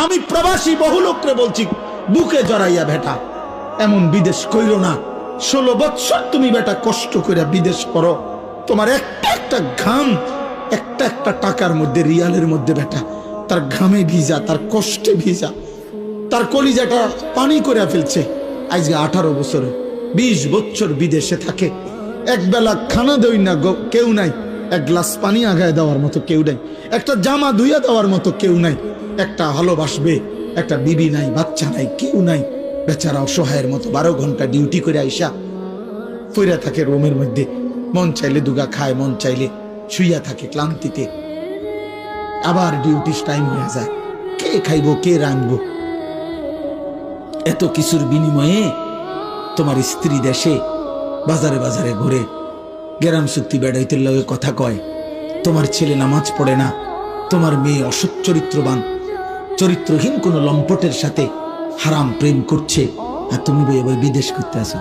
আমি প্রবাসী বহু লোকরে বলছি, বুকে জড়াইয়া বেটা এমন বিদেশ কইরো না। 16 বছর তুমি বেটা কষ্ট করে বিদেশ করো, তোমার একটা একটা ঘাম একটা একটা টাকার মধ্যে, রিয়ালের মধ্যে বেটা তার ঘামে ভিজা, তার কষ্টে ভিজা, তার কলিজাটা পানি করে ফেলছে। আজকে 18 বছরে 20 বছর বিদেশে থাকে, একবেলা খানা দেই না কেউ নাই, এক গ্লাস পানি আগায় দেওয়ার মতো কেউ নাই, একটা জামা ধুইয়া দেওয়ার মতো কেউ নাই, একটা ভালোবাসবে একটা বিবি নাই, বাচ্চা নাই, কেউ নাই। বেচারা অসহায়ের মতো 12 ঘন্টা ডিউটি করে আইসা ফইরা থাকে রুমের মধ্যে, মন চাইলে দুগা খায়, মন চাইলে শুইয়া থাকে ক্লান্তিতে। আবার ডিউটি টাইম হয়ে যায়, কে খাইবো কে রাঁধবো? এত কিছুর বিনিময়ে তোমার স্ত্রী দেশে বাজারে বাজারে ঘুরে, গেরাম চুক্তি বেড়াইতে লগে কথা কয়, তোমার ছেলে নামাজ পড়ে না, তোমার মেয়ে অসৎ চরিত্রবান, চরিত্রহীন কোন লম্পটের সাথে হারাম প্রেম করছে, আর তুমি বই বিদেশ করতে আসো।